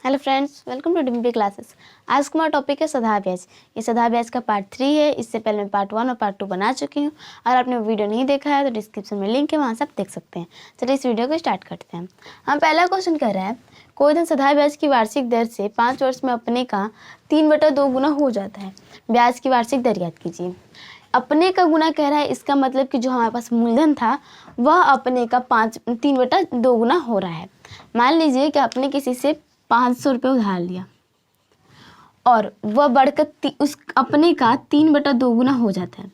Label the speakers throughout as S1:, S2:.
S1: Hello friends, welcome to Dimpy classes. आज का हमारा टॉपिक है सधा ब्याज। ये सधा ब्याज का पार्ट 3 है। इससे पहले मैं पार्ट 1 और पार्ट 2 बना चुकी हूँ। अगर आपने वीडियो नहीं देखा है तो डिस्क्रिप्शन में लिंक है, वहाँ से आप देख सकते हैं। चलिए इस वीडियो को स्टार्ट करते हैं। हम पहला क्वेश्चन कर रहे हैं, कोई धन सधा ब्याज की वार्षिक दर से 5 वर्ष में अपने का 3/2 गुना हो जाता है। ब्याज की वार्षिक दर याद कीजिए। अपने का गुना कह रहा है, इसका मतलब कि जो हमारे पास मूलधन था वह अपने का 3/2 गुना हो रहा है। मान लीजिए कि आपने किसी से 500 रुपये उधार लिया और वह बढ़कर उस अपने का 3/2 गुना हो जाता है।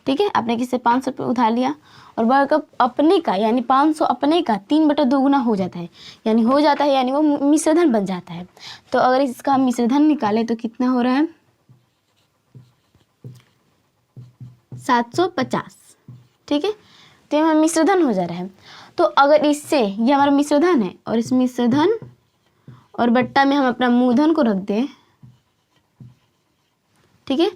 S1: ठीक है, आपने किसी से 500 रुपये उधार लिया और बढ़कर अपने का यानी 500 अपने का 3/2 गुना हो जाता है, यानी वो मिश्रधन बन जाता है। तो अगर इसका हम मिश्रधन निकाले तो कितना हो रहा है? 750। ठीक है, तो हमारा मिश्रधन हो जा रहा है। तो अगर इससे ये हमारा मिश्रधन है और इस मिश्रधन और बट्टा में हम अपना मूलधन को रख दें, ठीक है,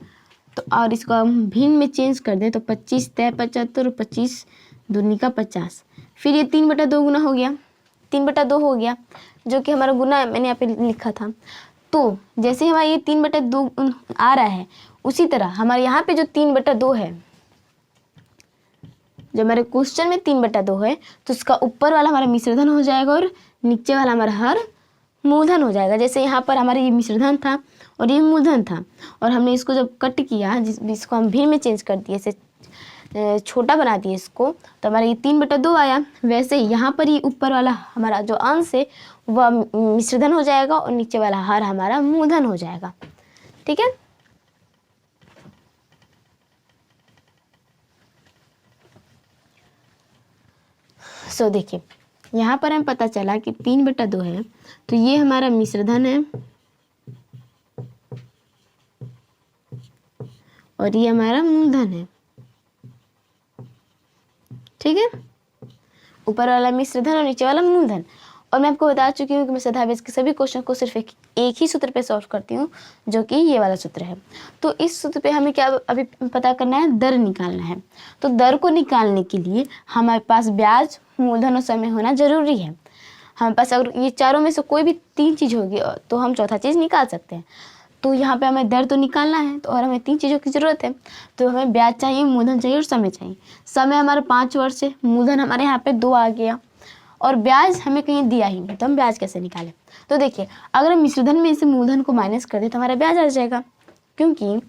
S1: तो और इसको हम भिन्न में चेंज कर दें तो 25 तय 75 और 25 दूनी का 50। फिर ये 3/2 गुना हो गया, 3/2 हो गया, जो कि हमारा गुना मैंने यहाँ पे लिखा था। तो जैसे हमारा ये 3/2 आ रहा है, उसी तरह हमारे यहाँ पे जो 3/2 है, जो हमारे क्वेश्चन में 3/2 है, तो उसका ऊपर वाला हमारा मिश्रधन हो जाएगा और नीचे वाला हमारा हर मूलधन हो जाएगा। जैसे यहाँ पर हमारा ये मिश्रधन था और ये मूलधन था, और हमने इसको जब कट किया, जिसको हम भिन्न में चेंज कर दिए, इसे छोटा बना दिए इसको, तो हमारा ये 3/2 आया। वैसे ही यहाँ पर ही ऊपर वाला हमारा जो अंश है वह मिश्रधन हो जाएगा और नीचे वाला हर हमारा मूलधन हो जाएगा। ठीक है, सो देखिए यहाँ पर हमें पता चला कि 3/2 है, तो ये हमारा मिश्रधन है और ये हमारा मूलधन है। ठीक है, ऊपर वाला मिश्रधन और नीचे वाला मूलधन। और मैं आपको बता चुकी हूँ कि मैं सधा ब्याज के सभी क्वेश्चन को सिर्फ एक ही सूत्र पे सॉल्व करती हूँ, जो कि ये वाला सूत्र है। तो इस सूत्र पे हमें क्या अभी पता करना है? दर निकालना है। तो दर को निकालने के लिए हमारे पास ब्याज, मूलधन और समय होना जरूरी है। हमारे पास अगर ये चारों में से कोई भी 3 चीज़ होगी तो हम चौथा चीज़ निकाल सकते हैं। तो यहाँ पे हमें दर तो निकालना है, तो और हमें 3 चीज़ों की ज़रूरत है। तो हमें ब्याज चाहिए, मूलधन चाहिए और समय चाहिए। समय हमारा 5 वर्ष है, मूलधन हमारे यहाँ पे 2 आ गया और ब्याज हमें कहीं दिया ही नहीं, तो हम ब्याज कैसे निकालें? तो देखिए, अगर हम मिश्रधन में से मूलधन को माइनस कर दें तो हमारा ब्याज आ जाएगा, क्योंकि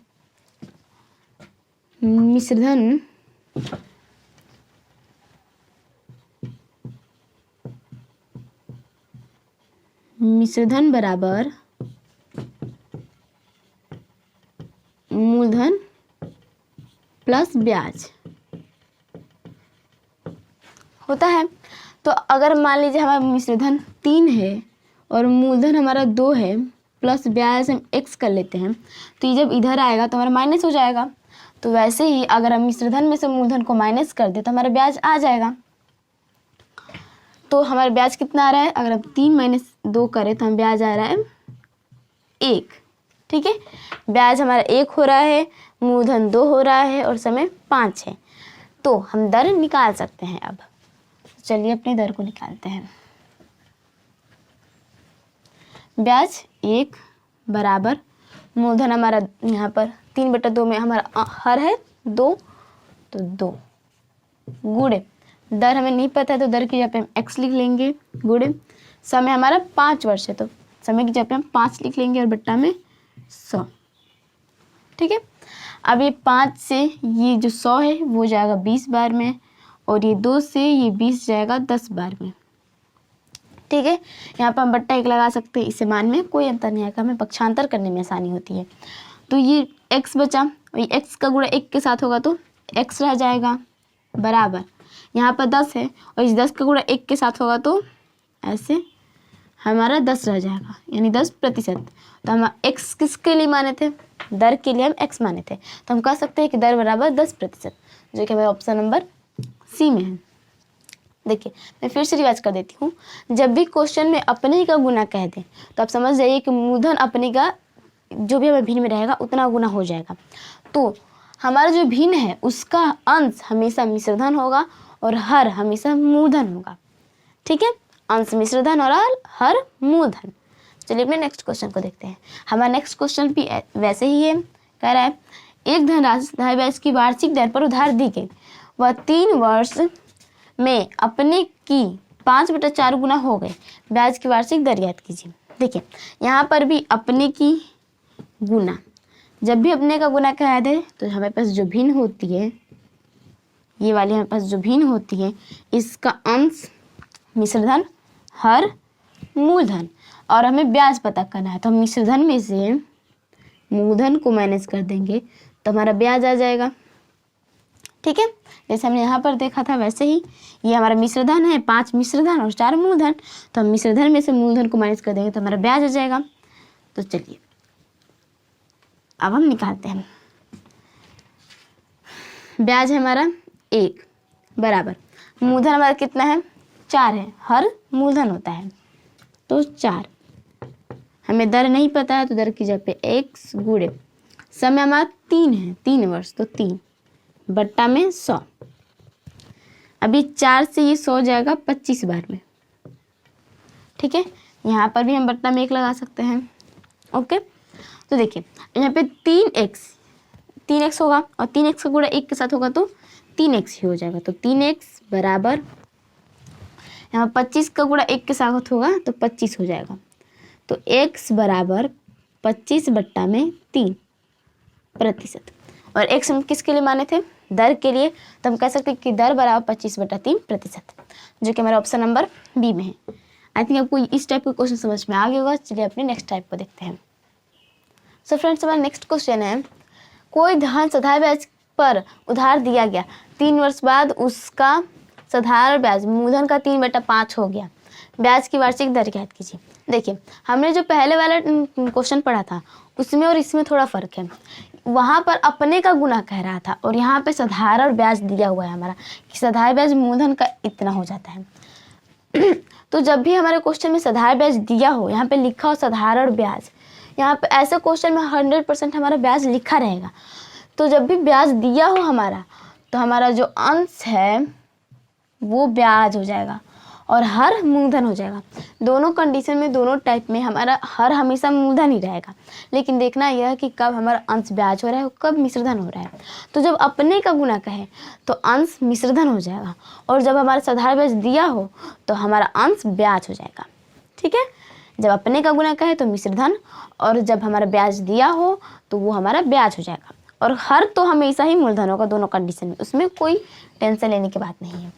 S1: मिश्रधन बराबर मूलधन प्लस ब्याज होता है। तो अगर मान लीजिए हमारा मिश्रधन 3 है और मूलधन हमारा 2 है, प्लस ब्याज हम x कर लेते हैं, तो ये जब इधर आएगा तो हमारा माइनस हो जाएगा। तो वैसे ही अगर हम मिश्रधन में से मूलधन को माइनस कर दे तो हमारा ब्याज आ जाएगा। तो हमारा ब्याज कितना आ रहा है? अगर हम 3 - 2 करें तो हम ब्याज आ रहा है 1। ठीक है, ब्याज हमारा 1 हो रहा है, मूलधन 2 हो रहा है और समय 5 है। तो हम दर निकाल सकते हैं। अब चलिए अपनी दर को निकालते हैं। ब्याज 1 बराबर मूलधन हमारा यहाँ पर 3/2 में हमारा हर है 2, तो 2 गुणे दर हमें नहीं पता है, तो दर की जगह पे हम x लिख लेंगे, गुणे समय हमारा 5 वर्ष है, तो समय की जगह पे हम 5 लिख लेंगे और बट्टा में 100। ठीक है, अब ये 5 से ये जो 100 है वो जाएगा 20 बार में, और ये 2 से ये 20 जाएगा 10 बार में। ठीक है, यहाँ पर हम बट्टा 1 लगा सकते हैं, इससे मान में कोई अंतर नहीं आएगा, हमें पक्षांतर करने में आसानी होती है। तो ये x बचा, और ये x का गुणा 1 के साथ होगा तो x रह जाएगा, बराबर यहाँ पर 10 है और इस 10 का गुणा 1 के साथ होगा तो ऐसे हमारा 10 रह जाएगा, यानी 10%। तो हम x किसके लिए माने थे? दर के लिए हम x माने थे, तो हम कह सकते हैं कि दर बराबर 10%, जो कि हमारे ऑप्शन नंबर सी में है। देखिए मैं फिर से रिवाइज कर देती हूँ। जब भी क्वेश्चन में अपने का गुना कह दें तो आप समझ जाइए कि मूलधन अपने का जो भी हमें भिन्न में रहेगा उतना गुना हो जाएगा। तो हमारा जो भिन्न है उसका अंश हमेशा मिश्रधन होगा और हर हमेशा मूलधन होगा। ठीक है, अंश मिश्रधन और हर मूलधन। चलिए अपने नेक्स्ट क्वेश्चन को देखते हैं। हमारा नेक्स्ट क्वेश्चन भी वैसे ही है, कह रहा है एक धनराशि सधाई ब्याज की वार्षिक दर पर उधार दी गई, वह 3 वर्ष में अपने की 5/4 गुना हो गए, ब्याज की वार्षिक दर ज्ञात कीजिए। देखिए यहाँ पर भी अपने की गुना, जब भी अपने का गुना कहा दे तो हमारे पास जो भिन्न होती है, ये वाली हमारे पास जो भिन्न होती है, इसका अंश मिश्रधन, हर, मूलधन, और हमें ब्याज पता करना है। तो हम मिश्रधन में से मूलधन को माइनस कर देंगे तो हमारा ब्याज आ जाएगा। ठीक है, जैसे हमने यहाँ पर देखा था वैसे ही ये हमारा मिश्रधन है, 5 मिश्रधन और 4 मूलधन, तो हम मिश्रधन में से मूलधन को माइनस कर देंगे तो हमारा ब्याज आ जाएगा। तो चलिए अब हम निकालते हैं। ब्याज है हमारा 1 बराबर मूलधन हमारा कितना है, 4 है, हर मूलधन होता है तो 4। हमें दर नहीं पता है तो दर की जगह पे x गुणे समय हमारा 3 है, 3 वर्ष तो 3 बट्टा में 100। अभी 4 से ये 100 जाएगा 25 बार में। ठीक है, यहाँ पर भी हम बट्टा में 1 लगा सकते हैं। ओके, तो देखिए यहाँ पे 3x होगा और 3x का गुणा 1 के साथ होगा तो 3x ही हो जाएगा। तो 3x बराबर यहाँ 25 का गुणा 1 के साथ होगा तो 25 हो जाएगा। तो x बराबर 25 बट्टा में 3%। और x हम किसके लिए माने थे, दर के लिए, तो हम कह सकते हैं कि दर बराबर 25/3%, जो कि हमारा ऑप्शन नंबर बी में है। आई थिंक आपको इस टाइप का क्वेश्चन समझ में आ गया होगा। चलिए अपने नेक्स्ट टाइप को देखते हैं। सो फ्रेंड्स, हमारा नेक्स्ट क्वेश्चन है कोई धन सधाई ब्याज पर उधार दिया गया, 3 वर्ष बाद उसका साधारण ब्याज मूलधन का 3/5 हो गया, ब्याज की वार्षिक दर ज्ञात कीजिए। देखिए हमने जो पहले वाला क्वेश्चन पढ़ा था उसमें और इसमें थोड़ा फर्क है। वहाँ पर अपने का गुना कह रहा था और यहाँ पे साधारण ब्याज दिया हुआ है हमारा कि साधारण ब्याज मूलधन का इतना हो जाता है। तो जब भी हमारे क्वेश्चन में साधारण ब्याज दिया हो, यहाँ पे लिखा हो साधारण ब्याज, यहाँ पे ऐसे क्वेश्चन में 100% हमारा ब्याज लिखा रहेगा। तो जब भी ब्याज दिया हो हमारा, तो हमारा जो अंश है वो ब्याज हो जाएगा और हर मूलधन हो जाएगा। दोनों कंडीशन में, दोनों टाइप में हमारा हर हमेशा मूलधन ही रहेगा, लेकिन देखना यह है कि कब हमारा अंश ब्याज हो रहा है और कब मिश्रधन हो रहा है। तो जब अपने का गुना कहे तो अंश मिश्रधन हो जाएगा, और जब हमारा साधारण ब्याज दिया हो तो हमारा अंश ब्याज हो जाएगा। ठीक है, जब अपने का गुना कहे तो मिश्रधन, और जब हमारा ब्याज दिया हो तो वो हमारा ब्याज हो जाएगा। और हर तो हमेशा ही मूलधन होगा दोनों कंडीशन में, उसमें कोई टेंशन लेने की बात नहीं है।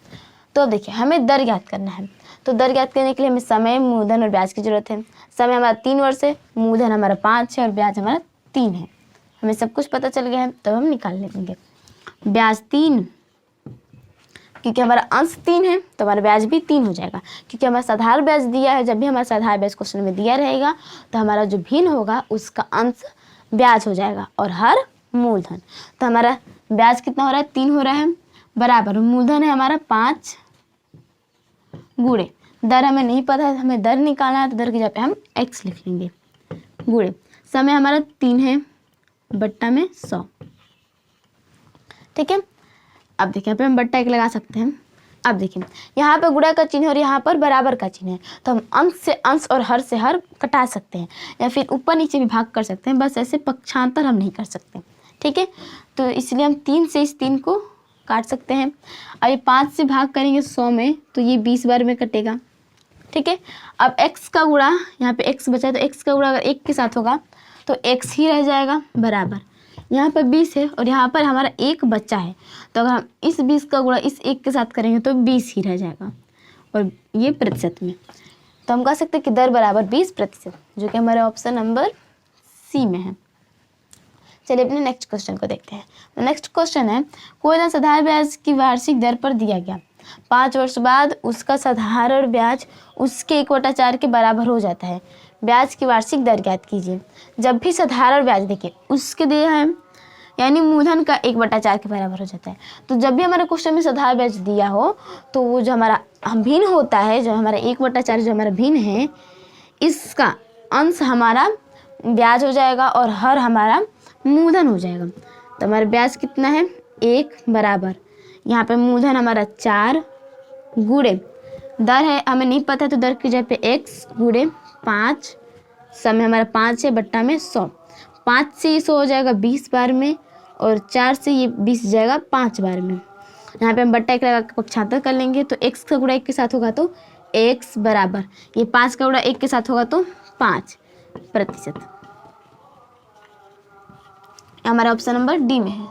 S1: तो अब देखिए हमें दर ज्ञात करना है। तो दर ज्ञात करने के लिए हमें समय, मूलधन और ब्याज की जरूरत है। समय हमारा 3 वर्ष है, मूलधन हमारा 5 है और ब्याज हमारा 3 है। हमें सब कुछ पता चल गया है, तब हम निकाल लेंगे। ब्याज 3, क्योंकि हमारा अंश 3 है तो हमारा ब्याज भी 3 हो जाएगा, क्योंकि हमारा साधारण ब्याज दिया है। जब भी हमारा साधारण ब्याज क्वेश्चन में दिया रहेगा तो हमारा जो भिन्न होगा उसका अंश ब्याज हो जाएगा और हर मूलधन। तो हमारा ब्याज कितना हो रहा है, 3 हो रहा है, बराबर मूलधन है हमारा 5 गुणे दर हमें नहीं पता है, हमें दर निकालना है, तो दर की जगह पे हम x लिख लेंगे, गुणे समय हमारा 3 है बट्टा में 100। ठीक है, अब देखिए यहाँ पे हम बट्टा 1 लगा सकते हैं। अब देखिए यहाँ पे गुणा का चिन्ह और यहाँ पर बराबर का चिन्ह है, तो हम अंश से अंश और हर से हर कटा सकते हैं, या फिर ऊपर नीचे भी भाग कर सकते हैं, बस ऐसे पक्षांतर हम नहीं कर सकते। ठीक है, तो इसलिए हम 3 से इस 3 को काट सकते हैं। अब ये 5 से भाग करेंगे 100 में तो ये 20 बार में कटेगा। ठीक है, अब x का गुणा, यहाँ पे x बचा है तो x का गुणा अगर 1 के साथ होगा तो x ही रह जाएगा, बराबर यहाँ पर 20 है और यहाँ पर हमारा 1 बचा है, तो अगर हम इस 20 का गुणा इस 1 के साथ करेंगे तो 20 ही रह जाएगा, और ये प्रतिशत में। तो हम कह सकते हैं कि दर बराबर 20%, जो कि हमारे ऑप्शन नंबर सी में है। चलिए अपने नेक्स्ट क्वेश्चन को देखते हैं। तो नेक्स्ट क्वेश्चन है कोई धन साधारण ब्याज की वार्षिक दर पर दिया गया, 5 वर्ष बाद उसका साधारण ब्याज उसके 1/4 के बराबर हो जाता है, ब्याज की वार्षिक दर ज्ञात कीजिए। जब भी साधारण ब्याज देखिए उसके दिया है, यानी मूलधन का 1/4 के बराबर हो जाता है। तो जब भी हमारे क्वेश्चन में साधारण ब्याज दिया हो तो वो जो हमारा भिन्न होता है, जो हमारा 1/4 जो हमारा भिन्न है, इसका अंश हमारा ब्याज हो जाएगा और हर हमारा मूलधन हो जाएगा। तो हमारा ब्याज कितना है, 1 बराबर यहाँ पे मूलधन हमारा 4 गुणे दर है हमें नहीं पता, तो दर की जगह पे x गुणे 5 समय हमारा 5 है बट्टा में 100। 5 से ये 100 हो जाएगा 20 बार में, और 4 से ये 20 जाएगा 5 बार में। यहाँ पे हम बट्टा 1 लगा के पक्षांतर कर लेंगे, तो x का गुणा 1 के साथ होगा तो x बराबर, ये 5 का गुणा 1 के साथ होगा तो 5%। हमारा ऑप्शन नंबर डी में है।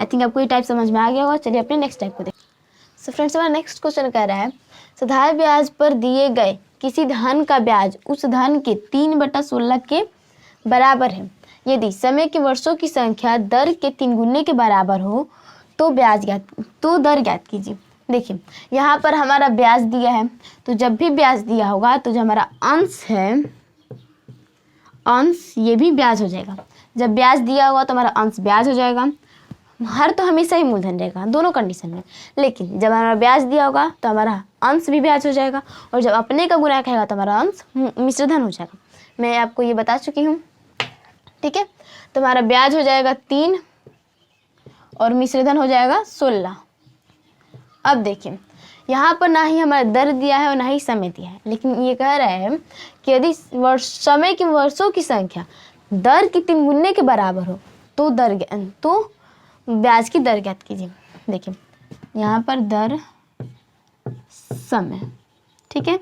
S1: आई थिंक आपको ये टाइप समझ में आ गया होगा। चलिए अपने नेक्स्ट टाइप को देखते हैं। सो फ्रेंड्स, हमारा नेक्स्ट क्वेश्चन कह रहा है साधारण ब्याज पर दिए गए किसी धन का ब्याज उस धन के 3/16 के बराबर है। यदि समय के वर्षों की संख्या दर के 3 गुने के बराबर हो तो दर ज्ञात कीजिए। देखिए यहाँ पर हमारा ब्याज दिया है, तो जब भी ब्याज दिया होगा तो जो हमारा अंश है, अंश ये भी ब्याज हो जाएगा। जब ब्याज दिया होगा तो हमारा अंश ब्याज हो जाएगा। हर तो हमेशा ही मूलधन रहेगा दोनों कंडीशन में, लेकिन जब हमारा ब्याज दिया होगा तो हमारा अंश भी ब्याज हो जाएगा, और जब अपने का गुणा कहेगा तो हमारा अंश मिश्रधन हो जाएगा। मैं आपको ये बता चुकी हूँ, ठीक है। तो हमारा ब्याज हो जाएगा 3 और मिश्रधन हो जाएगा 16। अब देखिए यहाँ पर ना ही हमारा दर दिया है और ना ही समय दिया है, लेकिन ये कह रहा है कि यदि समय के वर्षों की संख्या दर के 3 गुने के बराबर हो तो ब्याज की दर ज्ञात कीजिए। देखिए यहाँ पर दर समय, ठीक है।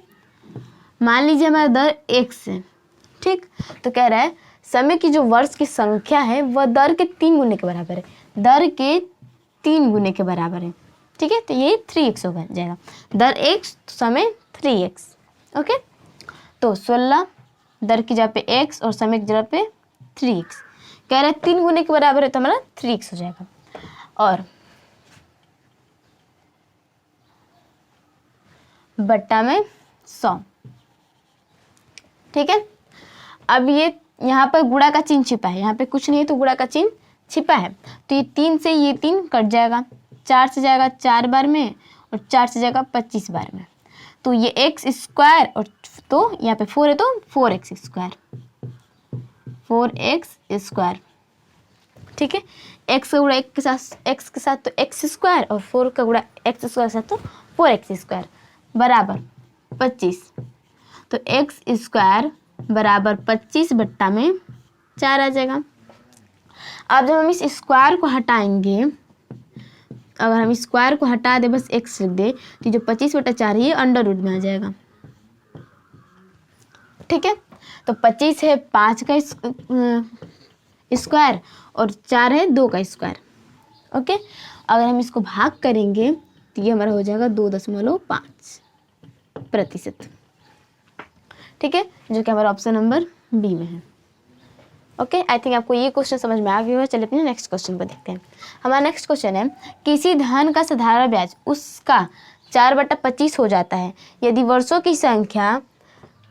S1: मान लीजिए हमारा दर x है, ठीक। तो कह रहा है समय की जो वर्ष की संख्या है वह दर के 3 गुने के बराबर है, दर के 3 गुने के बराबर है, ठीक है। तो ये 3x हो जाएगा, दर x समय 3x, ओके। तो 16 दर की जगह पे x और समय की जगह पे 3x, कह रहे हैं 3 गुने के बराबर है तो हमारा 3x हो जाएगा। और बट्टा में 100, ठीक है। अब ये यहाँ पर गुणा का चिन्ह छिपा है, यहाँ पे कुछ नहीं तो गुणा का चिन्ह छिपा है, तो ये 3 से ये 3 कट जाएगा, 4 से जाएगा 4 बार में और 4 से जाएगा 25 बार में, तो ये x स्क्वायर, और तो यहाँ पे 4 है तो 4x स्क्वायर, ठीक है। x का गुणा x के साथ तो x स्क्वायर, और 4 का गुणा x स्क्वायर के साथ तो 4x स्क्वायर बराबर 25। तो x स्क्वायर बराबर 25 बट्टा में 4 आ जाएगा। अब जब हम इस स्क्वायर को हटाएंगे, अगर हम स्क्वायर को हटा दे बस x लिख दे, तो जो 25/4 है ये अंडर रूट में आ जाएगा, ठीक है। तो 25 है 5 का स्क्वायर और 4 है 2 का स्क्वायर, ओके। अगर हम इसको भाग करेंगे तो ये हमारा हो जाएगा 2.5%, ठीक है, जो कि हमारा ऑप्शन नंबर बी में है, ओके। आई थिंक आपको ये क्वेश्चन समझ में आ गया होगा। चलिए अपने नेक्स्ट क्वेश्चन पर देखते हैं। हमारा नेक्स्ट क्वेश्चन है किसी धन का साधारण ब्याज उसका 4/25 हो जाता है यदि वर्षों की संख्या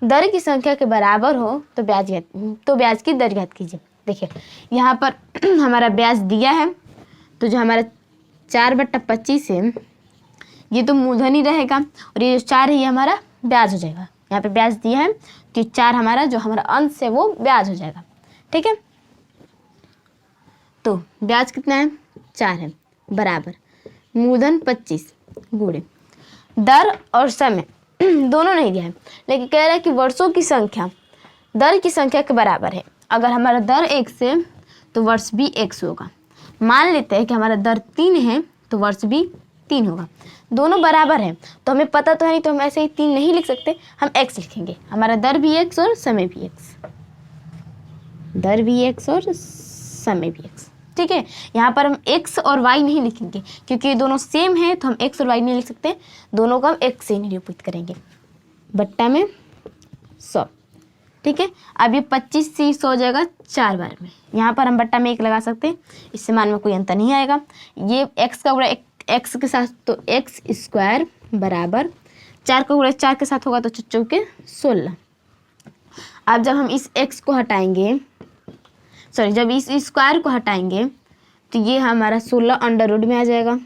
S1: दर की संख्या के बराबर हो तो ब्याज की दर ज्ञात कीजिए। देखिए यहाँ पर हमारा ब्याज दिया है, तो जो हमारा 4/25 है ये तो मूलधन ही रहेगा, और ये जो 4 है ये हमारा ब्याज हो जाएगा। यहाँ पे ब्याज दिया है तो 4 हमारा जो हमारा अंश है वो ब्याज हो जाएगा, ठीक है। तो ब्याज कितना है 4 है बराबर मूलधन 25 गुणे दर और समय दोनों नहीं दिया है, लेकिन कह रहा है कि वर्षों की संख्या दर की संख्या के बराबर है। अगर हमारा दर x है तो वर्ष भी x होगा। मान लेते हैं कि हमारा दर 3 है तो वर्ष भी 3 होगा, दोनों बराबर है। तो हमें पता तो है नहीं, तो हम ऐसे ही 3 नहीं लिख सकते, हम x लिखेंगे। हमारा दर भी x और समय भी x, दर भी x और समय भी x, ठीक है। यहाँ पर हम x और y नहीं लिखेंगे क्योंकि ये दोनों सेम है, तो हम x और y नहीं लिख सकते, दोनों को हम x से निरूपित करेंगे। बट्टा में 100, ठीक है। अब ये 25 से 100 हो जाएगा 4 बार में, यहाँ पर हम बट्टा में 1 लगा सकते हैं, इससे मान में कोई अंतर नहीं आएगा। ये x का गुणा x के साथ तो x स्क्वायर बराबर 4 का गुणा 4 के साथ होगा तो 4 के 16। अब जब हम इस x को हटाएंगे, जब इस स्क्वायर को हटाएंगे तो ये हमारा 16 अंडर रूट में आ जाएगा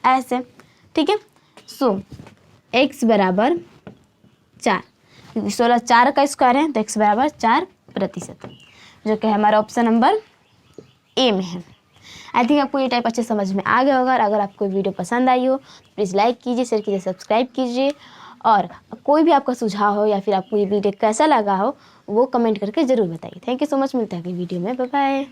S1: ऐसे, ठीक है। सो x बराबर 4, क्योंकि 16 4 का स्क्वायर है तो x बराबर 4%, जो कि हमारा ऑप्शन नंबर ए में है। आई थिंक आपको ये टाइप अच्छे समझ में आ गया होगा। अगर आपको वीडियो पसंद आई हो तो प्लीज़ लाइक कीजिए, शेयर कीजिए, सब्सक्राइब कीजिए और कोई भी आपका सुझाव हो या फिर आपको ये वीडियो कैसा लगा हो वो कमेंट करके ज़रूर बताइए। थैंक यू सो मच, मिलते हैं अगली वीडियो में, बाय बाय।